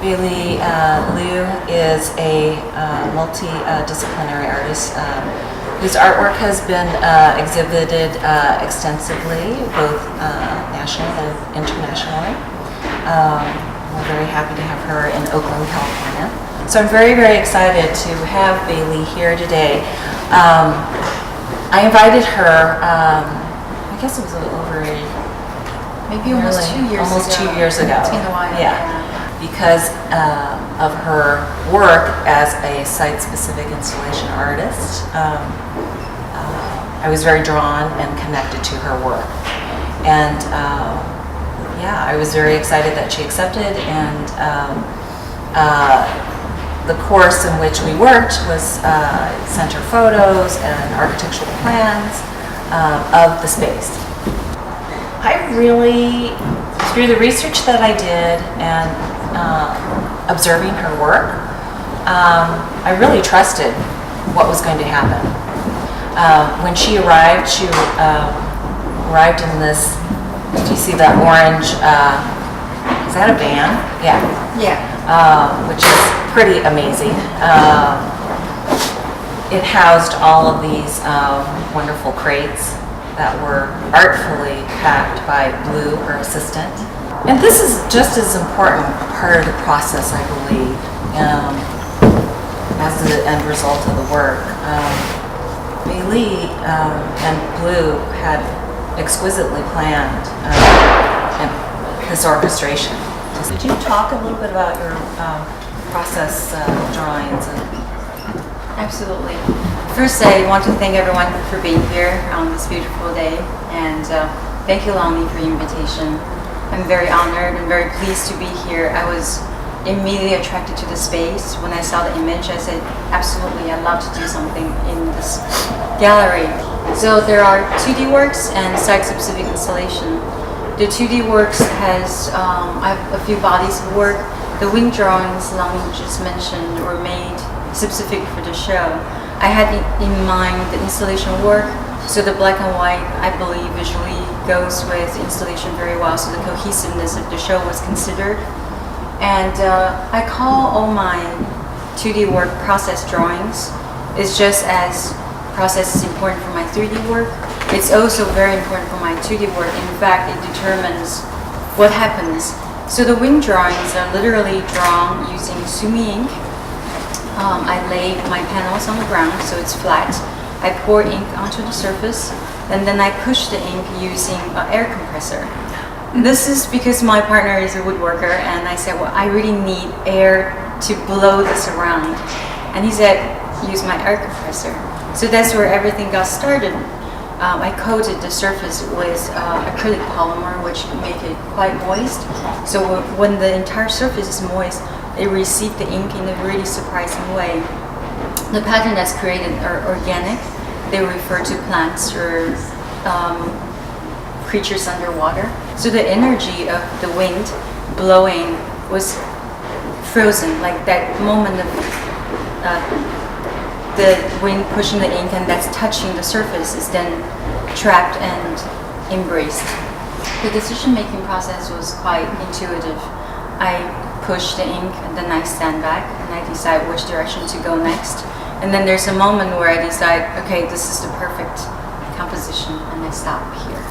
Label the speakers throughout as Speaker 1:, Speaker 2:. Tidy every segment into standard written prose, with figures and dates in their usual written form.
Speaker 1: Beili Liu is a multidisciplinary artist whose artwork has been exhibited extensively, both nationally and internationally. We're very happy to have her in Oakland, California. So I'm very, very excited to have Beili here today. I invited her, I guess it was over
Speaker 2: maybe almost 2 years ago.
Speaker 1: Almost 2 years ago.
Speaker 2: It's been a while.
Speaker 1: Yeah. Because of her work as a site-specific installation artist. I was very drawn and connected to her work. And yeah, I was very excited that she accepted, and the course in which we worked was sent her photos and architectural plans of the space. I really, through the research that I did and observing her work, I really trusted what was going to happen. When she arrived, arrived in this, did you see that orange, is that a van? Yeah.
Speaker 2: Yeah.
Speaker 1: Which is pretty amazing. It housed all of these wonderful crates that were artfully packed by Blue, her assistant. And this is just as important a part of the process, I believe, as the end result of the work. Beili and Blue had exquisitely planned this orchestration. Could you talk a little bit about your process drawings?
Speaker 2: Absolutely. First, I want to thank everyone for being here on this beautiful day, and thank you, Lonnie, for the invitation. I'm very honored and very pleased to be here. I was immediately attracted to the space. When I saw the image, I said, absolutely, I'd love to do something in this gallery. So there are 2D works and site-specific installation. The 2D works has I have a few bodies of work. The wing drawings Lonnie just mentioned were made specific for the show. I had in mind the installation work, so the black and white, I believe, visually goes with installation very well, so the cohesiveness of the show was considered. And I call all my 2D work process drawings. It's just as process is important for my 3D work, it's also very important for my 2D work. In fact, it determines what happens. So the wing drawings are literally drawn using sumi ink. I lay my panels on the ground so it's flat. I pour ink onto the surface, and then I push the ink using an air compressor. This is because my partner is a woodworker, and I said, well, I really need air to blow this around. And he said, use my air compressor. So that's where everything got started. I coated the surface with acrylic polymer, which make it quite moist. So when the entire surface is moist, it received the ink in a really surprising way. The pattern that's created are organic. They refer to plants or creatures underwater. So the energy of the wind blowing was frozen, like that moment of the wind pushing the ink and that's touching the surface is then trapped and embraced. The decision-making process was quite intuitive. I push the ink and then I stand back and I decide which direction to go next. And then there's a moment where I decide, okay, this is the perfect composition, and I stop here.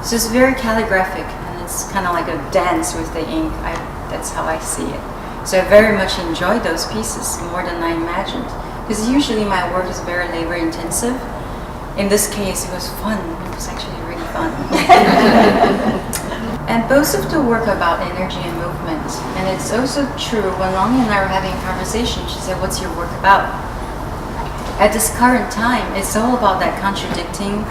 Speaker 2: So it's very calligraphic, and it's kind of like a dance with the ink. That's how I see it. So I very much enjoyed those pieces more than I imagined. Because usually my work is very labor intensive. In this case, it was fun. It was actually really fun. And both of the work about energy and movement. And it's also true, when Lonnie and I were having a conversation, she said, what's your work about? At this current time, it's all about that contradicting,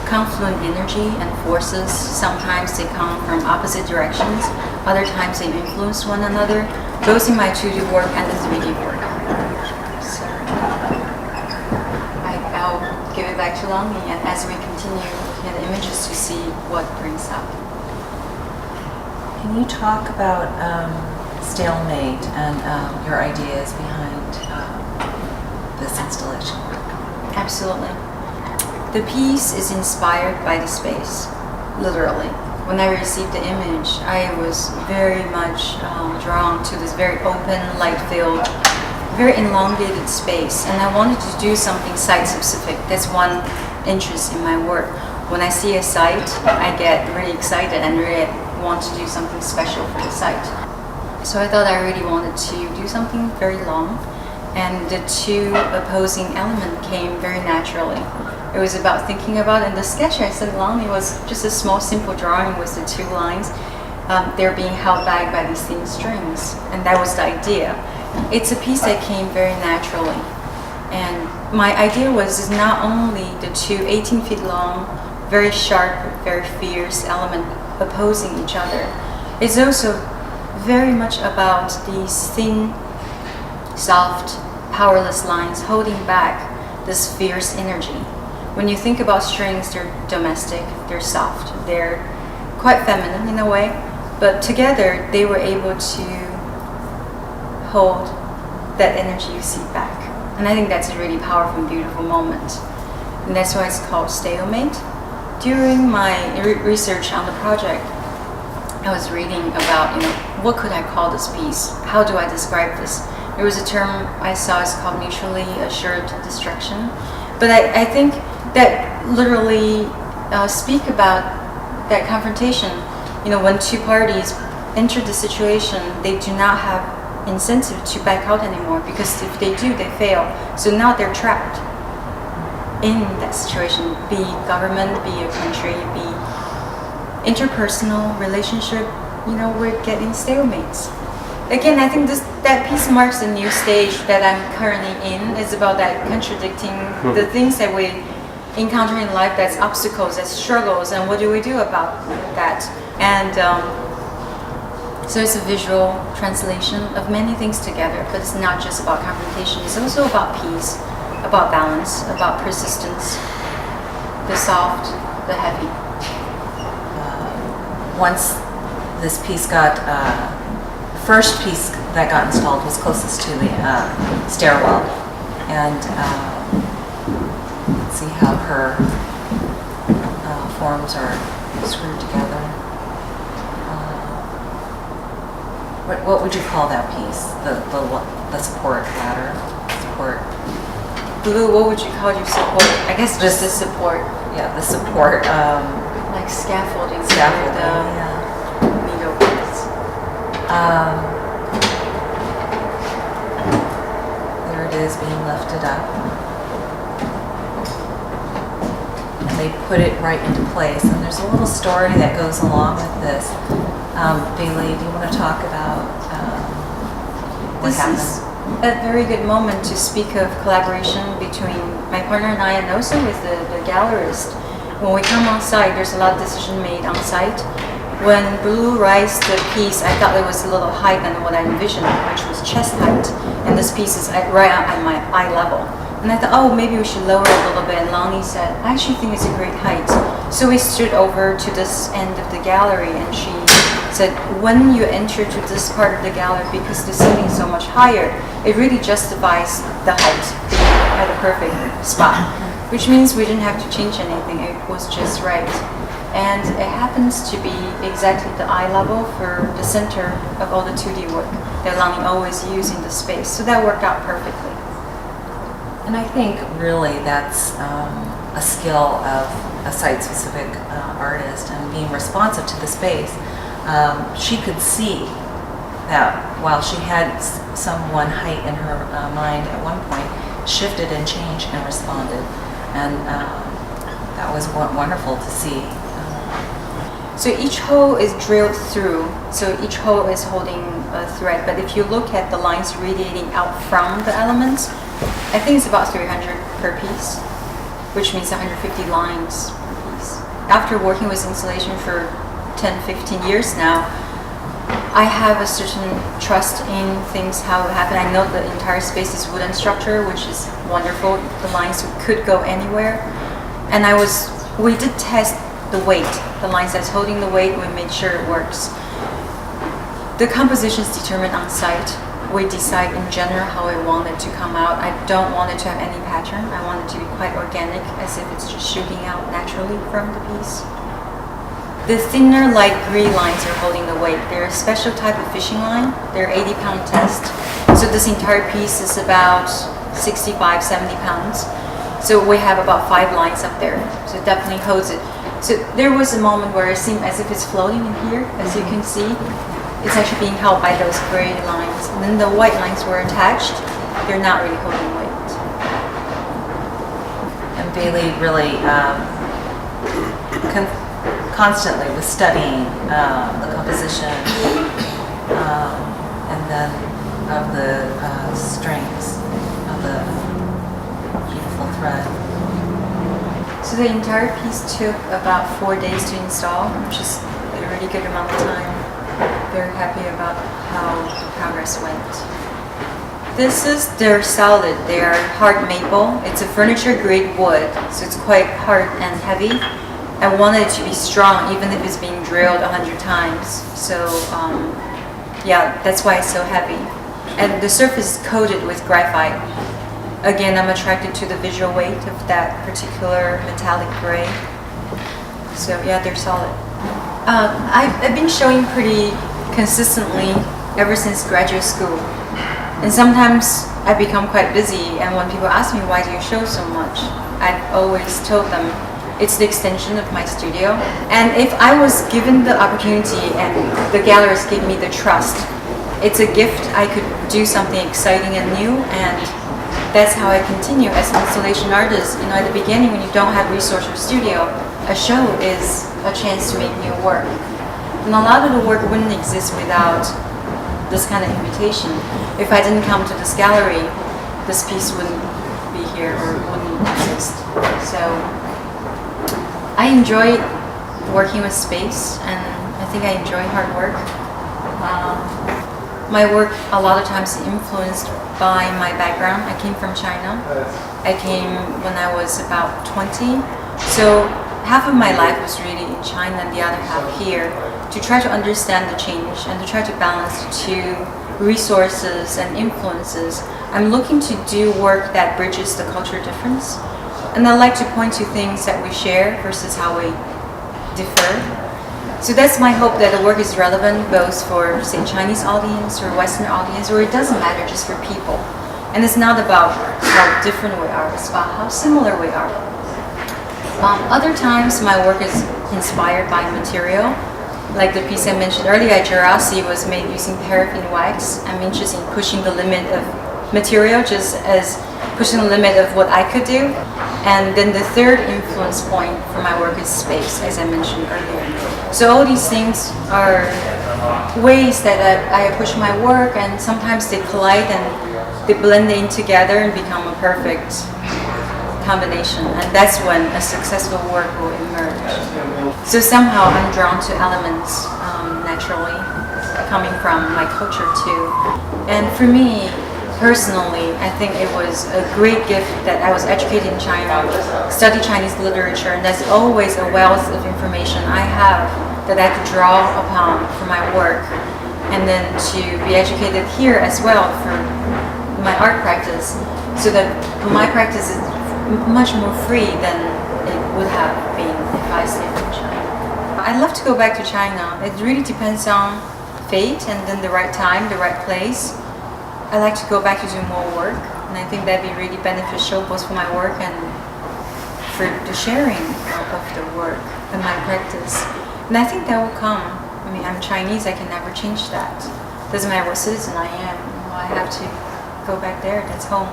Speaker 2: confluent energy and forces. Sometimes they come from opposite directions. Other times they influence one another, both in my 2D work and the 3D work. So I'll give it back to Lonnie, and as we continue looking at the images to see what brings up.
Speaker 1: Can you talk about Stalemate and your ideas behind this installation work?
Speaker 2: Absolutely. The piece is inspired by the space, literally. when I received the image, I was very much drawn to this very open, light-filled, very elongated space, and I wanted to do something site-specific. That's one interest in my work. When I see a site, I get really excited and really want to do something special for the site. So I thought I really wanted to do something very long, and the two opposing elements came very naturally. It was about thinking about, and the sketch I sent along, it was just a small, simple drawing with the two lines. They're being held back by these thin strings, and that was the idea. It's a piece that came very naturally, and my idea was not only the two 18 feet long, very sharp, very fierce elements opposing each other. It's also very much about these thin, soft, powerless lines holding back this fierce energy. When you think about strings, they're domestic, they're soft, they're quite feminine in a way, but together they were able to hold that energy you see back. And I think that's a really powerful and beautiful moment. And that's why it's called stalemate. During my research on the project, I was reading about, what could I call this piece? How do I describe this? There was a term I saw, it's called mutually assured destruction. But I think that literally speak about that confrontation. When two parties enter the situation, they do not have incentive to back out anymore, because if they do, they fail. So now they're trapped in that situation, be government, be a country, be interpersonal relationship, we're getting stalemates. Again, I think that piece marks a new stage that I'm currently in. It's about that contradicting the things that we encounter in life, that's obstacles, that's struggles, and what do we do about that? And so it's a visual translation of many things together, but it's not just about confrontation, it's also about peace, about balance, about persistence, the soft, the heavy.
Speaker 1: Once this piece got, first piece that got installed was closest to the stairwell, and see how her forms are screwed together. What would you call that piece? The support ladder? Support.
Speaker 2: Blue, what would you call your support? I guess just the support.
Speaker 1: Yeah, the support.
Speaker 2: Like scaffolding.
Speaker 1: Scaffolding,
Speaker 2: yeah. Needle piece.
Speaker 1: There it is, being lifted up. And they put it right into place. And there's a little story that goes along with this. Beili, do you want to talk about what happened?
Speaker 2: This is a very good moment to speak of collaboration between my partner and I, and also with the gallerist. When we come on site, there's a lot of decision made on site. When Blue raised the piece, I thought it was a little higher than what I envisioned, which was chest height. And this piece is right at my eye level. And I thought, maybe we should lower it a little bit. And Lonnie said, I actually think it's a great height. So we stood over to this end of the gallery, and she said, when you enter to this part of the gallery, because the ceiling is so much higher, it really justifies the height being at a perfect spot. Which means we didn't have to change anything, it was just right. And it happens to be exactly the eye level for the center of all the 2D work that Lonnie always used in the space. So that worked out perfectly.
Speaker 1: And I think really that's a skill of a site-specific artist, and being responsive to the space. She could see that while she had some one height in her mind at one point, shifted and changed and responded. And that was wonderful to see.
Speaker 2: So each hole is drilled through, so each hole is holding a thread, but if you look at the lines radiating out from the elements, I think it's about 300 per piece, which means 150 lines per piece. After working with installation for 10-15 years now, I have a certain trust in things, how it happened. I know the entire space is wooden structure, which is wonderful. The lines could go anywhere. And we did test the weight, the lines that's holding the weight, we made sure it works. The composition is determined on site. We decide in general how I want it to come out. I don't want it to have any pattern. I want it to be quite organic, as if it's just shooting out naturally from the piece. The thinner light gray lines are holding the weight. They're a special type of fishing line. They're 80-pound test. So this entire piece is about 65, 70 pounds. So we have about 5 lines up there. So it definitely holds it. So there was a moment where it seemed as if it's floating in here, as you can see. It's actually being held by those gray lines. And then the white lines were attached. They're not really holding weight.
Speaker 1: And Beili really constantly was studying the composition and then of the strings of the beautiful thread.
Speaker 2: So the entire piece took about 4 days to install, which is a really good amount of time. Very happy about how the progress went. They're solid. They are hard maple. It's a furniture grade wood, so it's quite hard and heavy. I wanted it to be strong even if it's being drilled 100 times. So yeah, that's why it's so heavy. And the surface is coated with graphite. Again, I'm attracted to the visual weight of that particular metallic gray. So yeah, they're solid. I've been showing pretty consistently ever since graduate school. And sometimes I become quite busy, and when people ask me, why do you show so much? I've always told them it's the extension of my studio. And if I was given the opportunity and the galleries gave me the trust, it's a gift. I could do something exciting and new, and that's how I continue as an installation artist. You know, at the beginning, when you don't have resource or studio, a show is a chance to make new work. And a lot of the work wouldn't exist without this kind of invitation. If I didn't come to this gallery, this piece wouldn't be here or wouldn't exist. So I enjoy working with space, and I think I enjoy hard work. My work a lot of times is influenced by my background. I came from China. I came when I was about 20. So half of my life was really in China and the other half here, to try to understand the change and to try to balance the two resources and influences. I'm looking to do work that bridges the culture difference. And I like to point to things that we share versus how we differ. So that's my hope, that the work is relevant both for, say, Chinese audience or Western audience, or it doesn't matter, just for people. And it's not about how different we are, it's about how similar we are. Other times my work is inspired by material. Like the piece I mentioned earlier, Jurassic was made using paraffin wax. I'm interested in pushing the limit of material, just as pushing the limit of what I could do. And then the third influence point for my work is space, as I mentioned earlier. So all these things are ways that I push my work, and sometimes they collide and they blend in together and become a perfect combination. And that's when a successful work will emerge. So somehow I'm drawn to elements naturally, coming from my culture too. And for me, personally, I think it was a great gift that I was educated in China, studied Chinese literature, and there's always a wealth of information I have that I could draw upon for my work, and then to be educated here as well for my art practice, so that my practice is much more free than it would have been if I stayed in China. I'd love to go back to China. It really depends on fate and then the right time, the right place. I like to go back to do more work, and I think that'd be really beneficial both for my work and for the sharing of the work and my practice. And I think that will come. I mean, I'm Chinese, I can never change that. Doesn't matter what citizen I am, I have to go back there, that's home.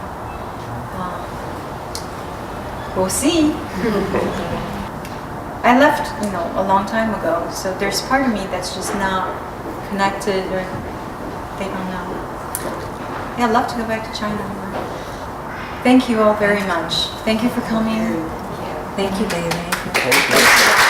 Speaker 2: We'll see. I left, a long time ago, so there's part of me that's just not connected, or they don't know. Yeah, I'd love to go back to China. Thank you all very much. Thank you for coming.
Speaker 1: Thank you, Beili.
Speaker 3: Thank you.